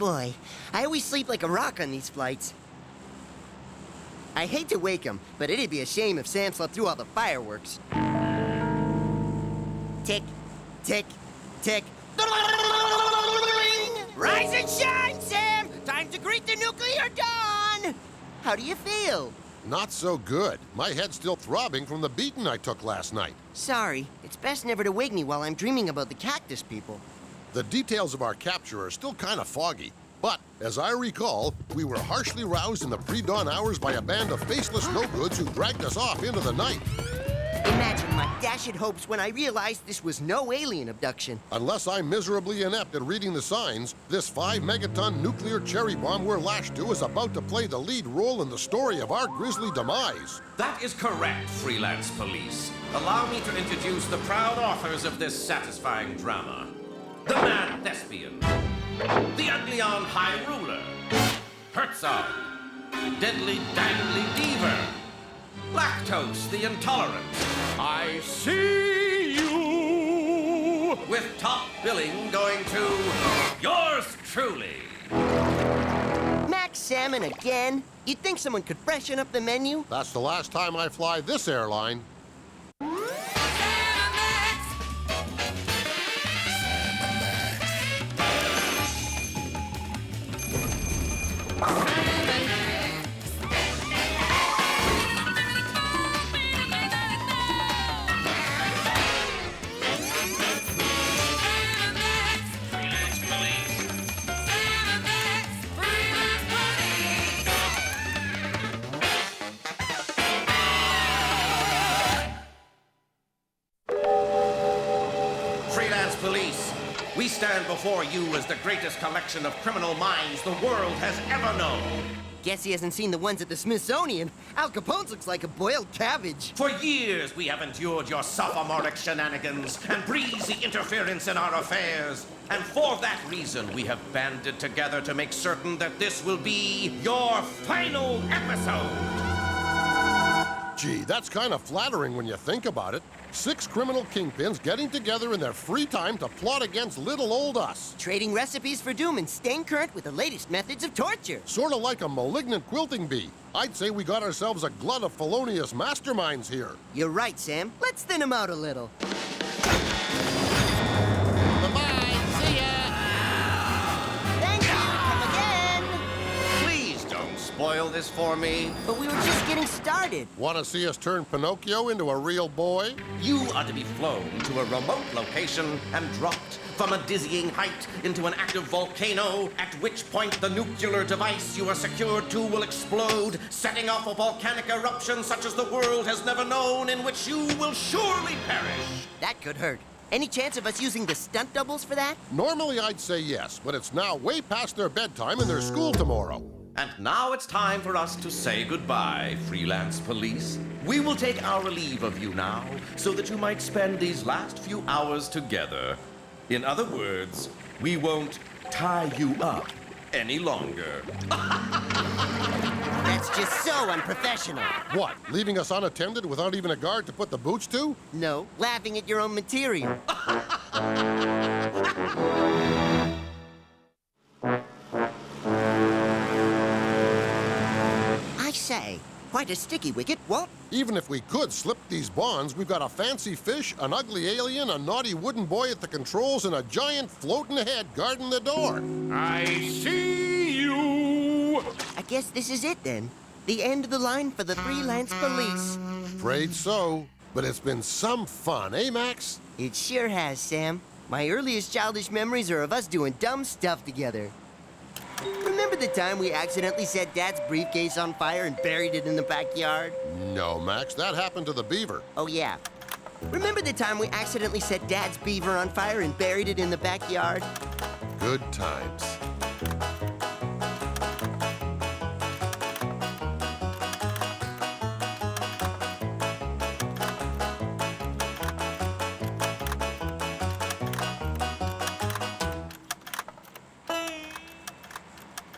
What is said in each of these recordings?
boy. I always sleep like a rock on these flights. I hate to wake him, but it'd be a shame if Sam slept through all the fireworks. Tick, tick, tick. Rise and shine, Sam! Time to greet the nuclear dawn! How do you feel? Not so good. My head's still throbbing from the beating I took last night. Sorry. It's best never to wake me while I'm dreaming about the cactus people. The details of our capture are still kind of foggy. But, as I recall, we were harshly roused in the pre-dawn hours by a band of faceless no-goods who dragged us off into the night. Imagine my dashed hopes when I realized this was no alien abduction. Unless I'm miserably inept at reading the signs, this 5-megaton nuclear cherry bomb we're lashed to is about to play the lead role in the story of our grisly demise. That is correct, freelance police. Allow me to introduce the proud authors of this satisfying drama. The Mad Thespian, the Ugly-on High Ruler, Herzog, Deadly Dangly Deaver, Lactose the Intolerant. I see you! With top billing going to yours truly. Mack Salmon again? You'd think someone could freshen up the menu? That's the last time I fly this airline. Freelance police, we stand before you as the greatest collection of criminal minds the world has ever known. Guess he hasn't seen the ones at the Smithsonian. Al Capone's looks like a boiled cabbage. For years, we have endured your sophomoric shenanigans and breezy interference in our affairs. And for that reason, we have banded together to make certain that this will be your final episode. Gee, that's kind of flattering when you think about it. 6 criminal kingpins getting together in their free time to plot against little old us. Trading recipes for doom and staying current with the latest methods of torture. Sort of like a malignant quilting bee. I'd say we got ourselves a glut of felonious masterminds here. You're right, Sam. Let's thin him out a little. Bye-bye. See ya. Thank you. Come again. Please don't spoil this for me. But we were just getting started. Want to see us turn Pinocchio into a real boy? You are to be flown to a remote location and dropped from a dizzying height into an active volcano, at which point the nuclear device you are secured to will explode, setting off a volcanic eruption such as the world has never known, in which you will surely perish. That could hurt. Any chance of us using the stunt doubles for that? Normally I'd say yes, but it's now way past their bedtime and there's school tomorrow. And now it's time for us to say goodbye, freelance police. We will take our leave of you now, so that you might spend these last few hours together. In other words, we won't tie you up any longer. That's just so unprofessional. What, leaving us unattended without even a guard to put the boots to? No, laughing at your own material. I say, quite a sticky wicket, what? Even if we could slip these bonds, we've got a fancy fish, an ugly alien, a naughty wooden boy at the controls, and a giant floating head guarding the door. I see you! I guess this is it then. The end of the line for the freelance police. Afraid so. But it's been some fun, eh, Max? It sure has, Sam. My earliest childish memories are of us doing dumb stuff together. Remember the time we accidentally set Dad's briefcase on fire and buried it in the backyard? No, Max, that happened to the beaver. Oh, yeah. Remember the time we accidentally set Dad's beaver on fire and buried it in the backyard? Good times.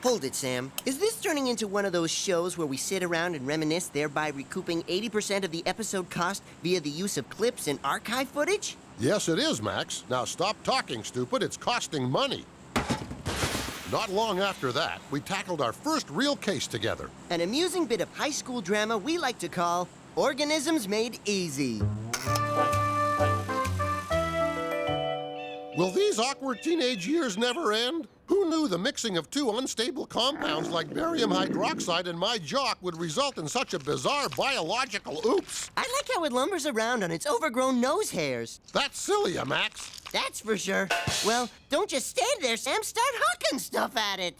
Hold it, Sam. Is this turning into one of those shows where we sit around and reminisce, thereby recouping 80% of the episode cost via the use of clips and archive footage? Yes, it is, Max. Now stop talking, stupid. It's costing money. Not long after that, we tackled our first real case together. An amusing bit of high school drama we like to call Organisms Made Easy. Will these awkward teenage years never end? Who knew the mixing of two unstable compounds like barium hydroxide in my jock would result in such a bizarre biological oops? I like how it lumbers around on its overgrown nose hairs. That's silly, Max. That's for sure. Well, don't just stand there, Sam. Start hucking stuff at it.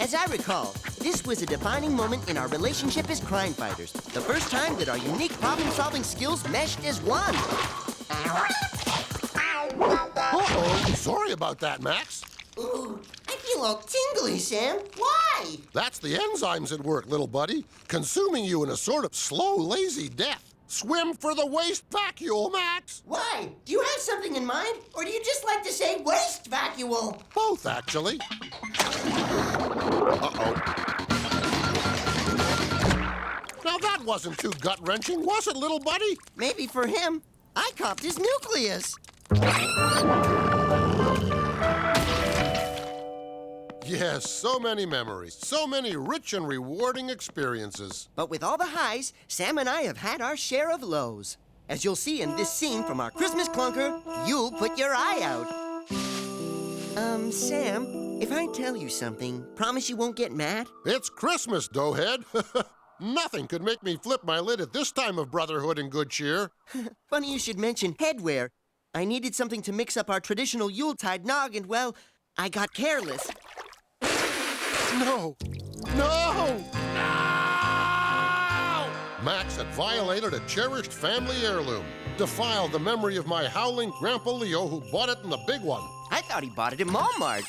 As I recall, this was a defining moment in our relationship as crime fighters. The first time that our unique problem-solving skills meshed as one. Uh-oh. Sorry about that, Max. Ooh, I feel all tingly, Sam. Why? That's the enzymes at work, little buddy, consuming you in a sort of slow, lazy death. Swim for the waste vacuole, Max. Why? Do you have something in mind? Or do you just like to say waste vacuole? Both, actually. Uh-oh. Now that wasn't too gut-wrenching, was it, little buddy? Maybe for him. I copped his nucleus. Yes, so many memories, so many rich and rewarding experiences. But with all the highs, Sam and I have had our share of lows. As you'll see in this scene from our Christmas clunker, You'll Put Your Eye Out. Sam, if I tell you something, promise you won't get mad? It's Christmas, doughhead. Nothing could make me flip my lid at this time of brotherhood and good cheer. Funny you should mention headwear. I needed something to mix up our traditional Yuletide nog, and well, I got careless. No! No! No! Max had violated a cherished family heirloom, defiled the memory of my howling Grandpa Leo who bought it in the big one. I thought he bought it at Walmart.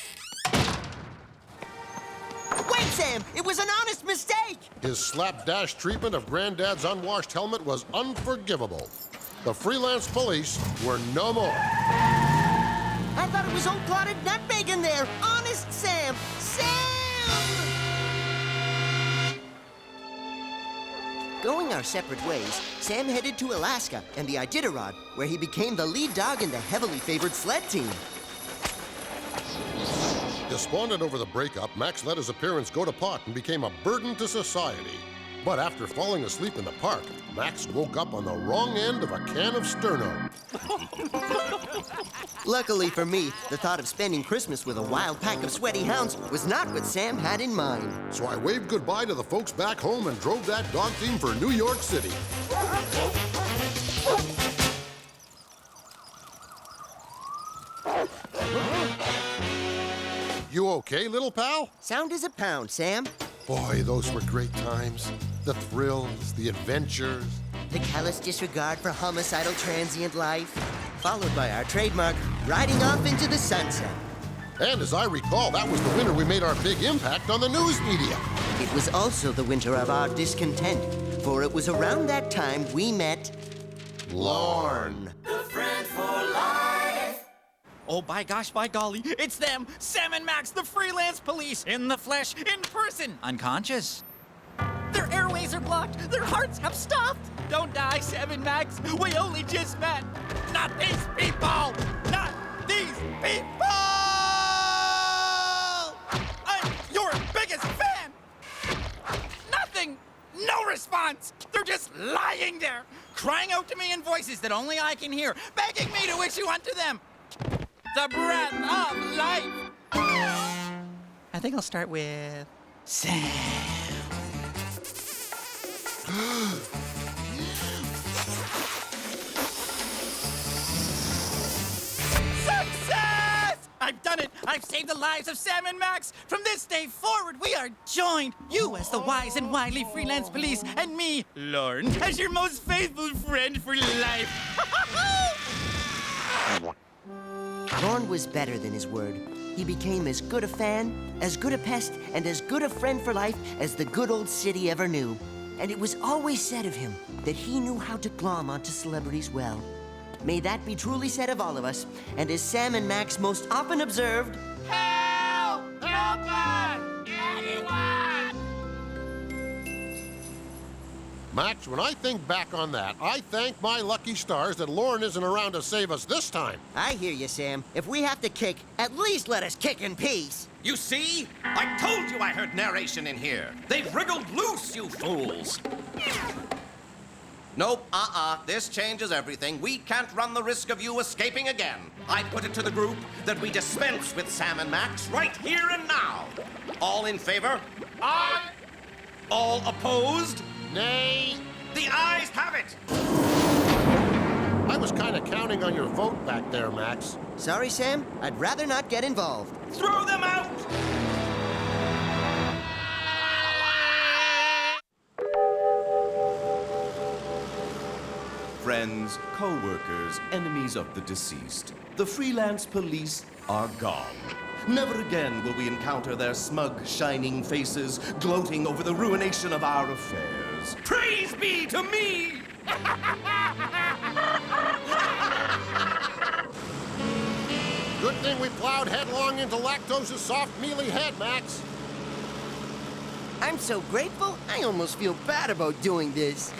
Wait, Sam! It was an honest mistake! His slapdash treatment of Granddad's unwashed helmet was unforgivable. The freelance police were no more. I thought it was old clotted nutmeg in there! Honest Sam! Sam! Going our separate ways, Sam headed to Alaska and the Iditarod, where he became the lead dog in the heavily favored sled team. Despondent over the breakup, Max let his appearance go to pot and became a burden to society. But after falling asleep in the park, Max woke up on the wrong end of a can of Sterno. Luckily for me, the thought of spending Christmas with a wild pack of sweaty hounds was not what Sam had in mind. So I waved goodbye to the folks back home and drove that dog team for New York City. You okay, little pal? Sound as a pound, Sam. Boy, those were great times. The thrills, the adventures. The callous disregard for homicidal transient life, followed by our trademark, riding off into the sunset. And as I recall, that was the winter we made our big impact on the news media. It was also the winter of our discontent, for it was around that time we met Lorne. Oh, by gosh, by golly, it's them! Sam and Max, the freelance police, in the flesh, in person, unconscious. Their airways are blocked, their hearts have stopped. Don't die, Sam and Max, we only just met. Not these people! Not these people! I'm your biggest fan! Nothing! No response! They're just lying there, crying out to me in voices that only I can hear, begging me to issue unto them the breath of life. I think I'll start with Sam. Success! I've done it! I've saved the lives of Sam and Max! From this day forward, we are joined! You as the wise and wily freelance police, and me, Lorne, as your most faithful friend for life! Lorne was better than his word. He became as good a fan, as good a pest, and as good a friend for life as the good old city ever knew. And it was always said of him that he knew how to glom onto celebrities well. May that be truly said of all of us, and as Sam and Max most often observed, Help! Help us! Anyone! Max, when I think back on that, I thank my lucky stars that Lauren isn't around to save us this time. I hear you, Sam. If we have to kick, at least let us kick in peace. You see? I told you I heard narration in here. They've wriggled loose, you fools. Nope, this changes everything. We can't run the risk of you escaping again. I put it to the group that we dispense with Sam and Max right here and now. All in favor? Aye. All opposed? Nay. The ayes have it. I was kind of counting on your vote back there, Max. Sorry, Sam. I'd rather not get involved. Throw them out! Friends, co-workers, enemies of the deceased, the freelance police are gone. Never again will we encounter their smug, shining faces gloating over the ruination of our affairs. Praise be to me! Good thing we plowed headlong into Lactose's soft, mealy head, Max. I'm so grateful, I almost feel bad about doing this.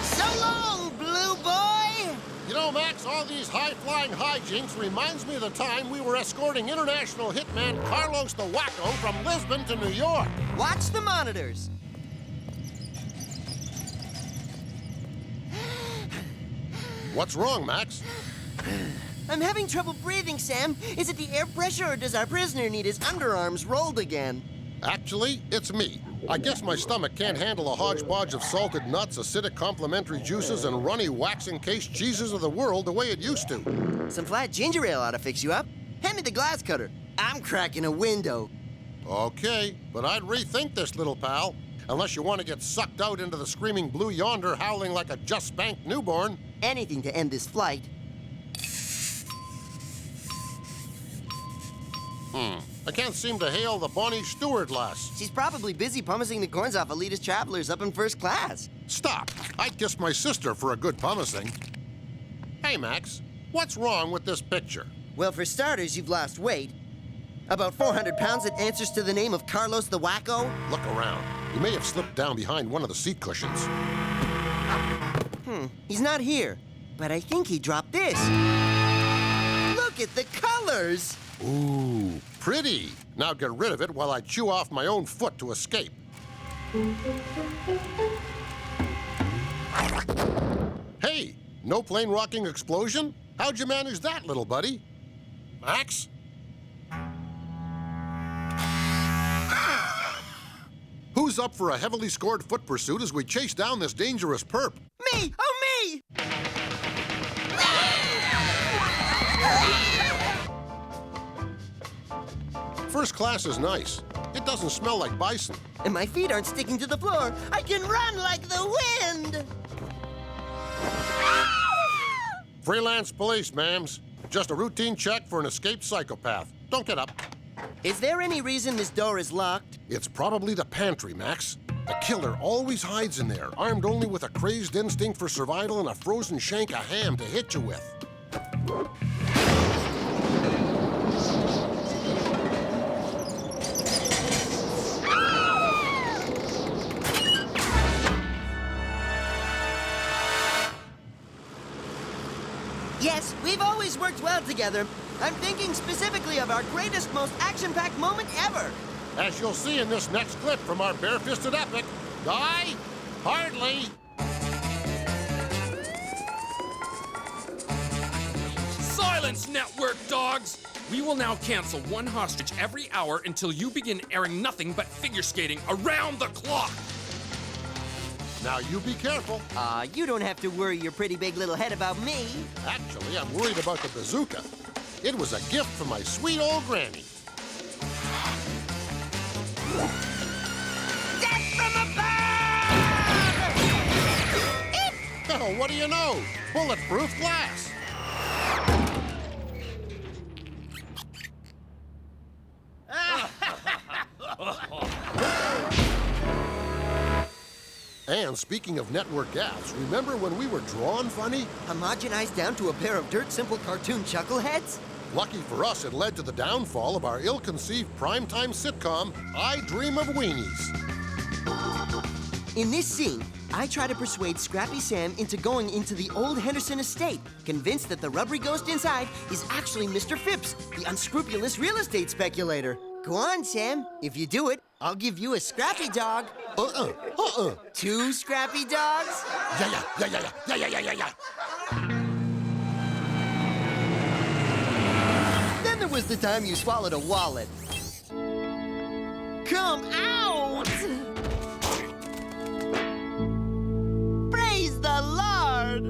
So long, Blue Boy! You know, Max, all these high-flying hijinks reminds me of the time we were escorting international hitman Carlos the Wacko from Lisbon to New York. Watch the monitors. What's wrong, Max? I'm having trouble breathing, Sam. Is it the air pressure, or does our prisoner need his underarms rolled again? Actually, it's me. I guess my stomach can't handle a hodgepodge of salted nuts, acidic complementary juices, and runny wax-encased cheeses of the world the way it used to. Some flat ginger ale ought to fix you up. Hand me the glass cutter. I'm cracking a window. Okay, but I'd rethink this, little pal. Unless you want to get sucked out into the screaming blue yonder howling like a just-spanked newborn. Anything to end this flight. I can't seem to hail the Bonnie Stewart lass. She's probably busy pumicing the coins off elitist travelers up in first class. Stop. I'd kiss my sister for a good pumicing. Hey, Max, what's wrong with this picture? Well, for starters, you've lost weight. About 400 pounds that answers to the name of Carlos the Wacko. Look around. He may have slipped down behind one of the seat cushions. He's not here, but I think he dropped this. Look at the colors! Ooh, pretty. Now get rid of it while I chew off my own foot to escape. Hey, no plane rocking explosion? How'd you manage that, little buddy? Max? Who's up for a heavily scored foot pursuit as we chase down this dangerous perp? Me! Oh, me! First class is nice. It doesn't smell like bison. And my feet aren't sticking to the floor. I can run like the wind! Freelance police, ma'ams. Just a routine check for an escaped psychopath. Don't get up. Is there any reason this door is locked? It's probably the pantry, Max. The killer always hides in there, armed only with a crazed instinct for survival and a frozen shank of ham to hit you with. Yes, we've always worked well together. I'm thinking specifically of our greatest, most action-packed moment ever. As you'll see in this next clip from our bare-fisted epic, die? Hardly. Silence, network dogs! We will now cancel one hostage every hour until you begin airing nothing but figure skating around the clock! Now you be careful. You don't have to worry your pretty big little head about me. Actually, I'm worried about the bazooka. It was a gift from my sweet old granny. Death from above! Oh, what do you know? Bulletproof glass. And speaking of network gaffes, remember when we were drawn funny? Homogenized down to a pair of dirt simple cartoon chuckleheads? Lucky for us, it led to the downfall of our ill-conceived primetime sitcom, I Dream of Weenies. In this scene, I try to persuade Scrappy Sam into going into the old Henderson estate, convinced that the rubbery ghost inside is actually Mr. Phipps, the unscrupulous real estate speculator. Go on, Sam. If you do it, I'll give you a Scrappy dog. 2 Scrappy dogs? Yeah. Then there was the time you swallowed a wallet. Come out! Praise the Lord!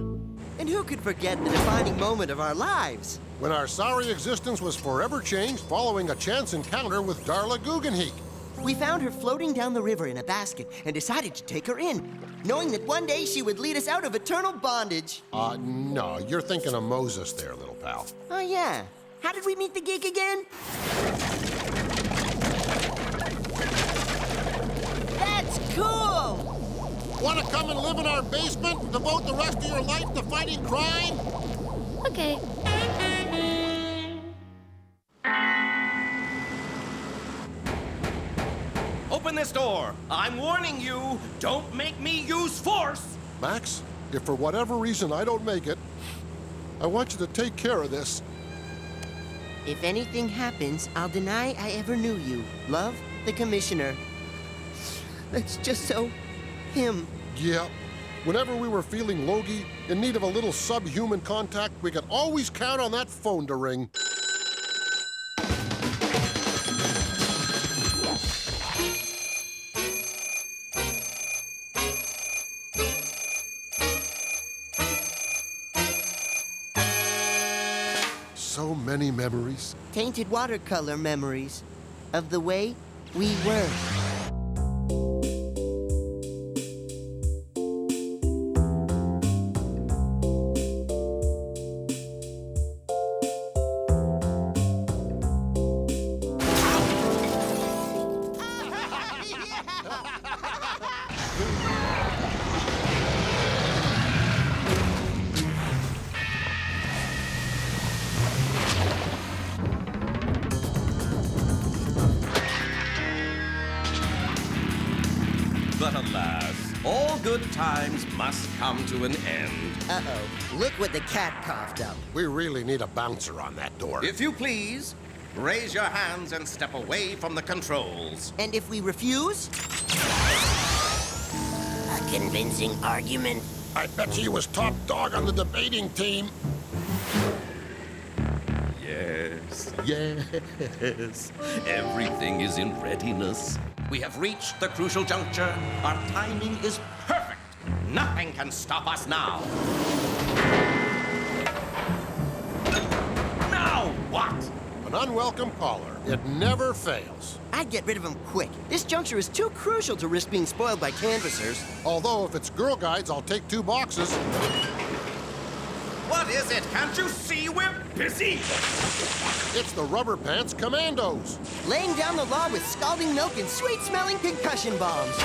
And who could forget the defining moment of our lives? When our sorry existence was forever changed following a chance encounter with Darla Guggenheek. We found her floating down the river in a basket and decided to take her in, knowing that one day she would lead us out of eternal bondage. No, you're thinking of Moses there, little pal. Oh, yeah. How did we meet the geek again? That's cool! Want to come and live in our basement? Devote the rest of your life to fighting crime? Okay. Open this door. I'm warning you. Don't make me use force. Max, if for whatever reason I don't make it, I want you to take care of this. If anything happens, I'll deny I ever knew you. Love, the Commissioner. That's just so him. Yeah. Whenever we were feeling logy, in need of a little subhuman contact, we could always count on that phone to ring. So many memories. Tainted watercolor memories of the way we were. But alas, all good times must come to an end. Uh-oh. Look what the cat coughed up. We really need a bouncer on that door. If you please, raise your hands and step away from the controls. And if we refuse? A convincing argument. I bet he was top dog on the debating team. Yes. Everything is in readiness. We have reached the crucial juncture. Our timing is perfect. Nothing can stop us now. Now what? An unwelcome caller. It never fails. I'd get rid of him quick. This juncture is too crucial to risk being spoiled by canvassers. Although, if it's Girl Guides, I'll take 2 boxes. What is it? Can't you see we're busy? It's the Rubber Pants Commandos. Laying down the law with scalding milk and sweet-smelling concussion bombs.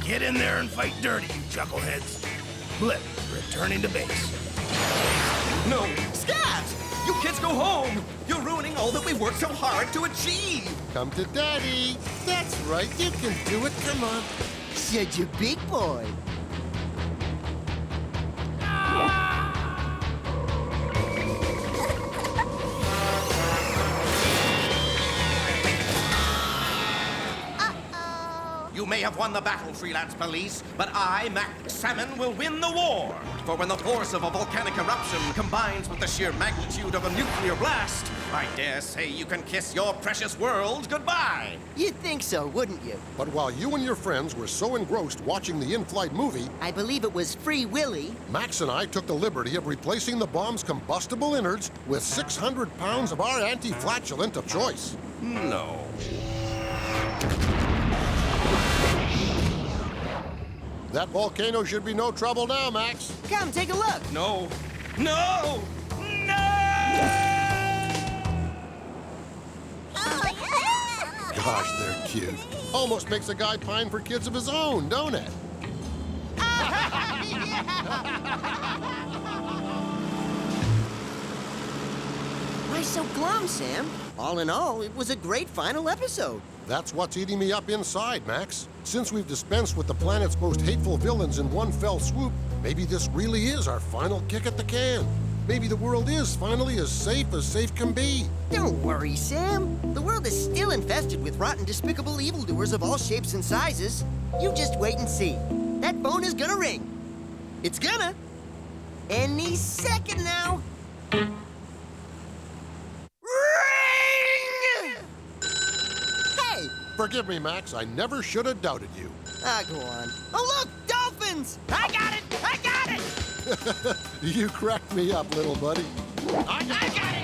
Get in there and fight dirty, you chuckleheads. Blip, returning to base. No. Scat! You kids go home! You're ruining all that we worked so hard to achieve! Come to Daddy. That's right, you can do it. Come on. Such a big boy. You may have won the battle, freelance police, but I, Mack Salmon, will win the war. For when the force of a volcanic eruption combines with the sheer magnitude of a nuclear blast, I dare say you can kiss your precious world goodbye. You'd think so, wouldn't you? But while you and your friends were so engrossed watching the in-flight movie, I believe it was Free Willy. Max and I took the liberty of replacing the bomb's combustible innards with 600 pounds of our anti-flatulent of choice. No. That volcano should be no trouble now, Max. Come, take a look. No. No! No! Gosh, they're cute. Almost makes a guy pine for kids of his own, don't it? Why so glum, Sam? All in all, it was a great final episode. That's what's eating me up inside, Max. Since we've dispensed with the planet's most hateful villains in one fell swoop, maybe this really is our final kick at the can. Maybe the world is finally as safe can be. Don't worry, Sam. The world is still infested with rotten, despicable evildoers of all shapes and sizes. You just wait and see. That phone is gonna ring. It's gonna. Any second now. Ring! Hey! Forgive me, Max. I never should have doubted you. Ah, go on. Oh, look! Dolphins! I got it! I got it! You cracked me up, little buddy. I got it!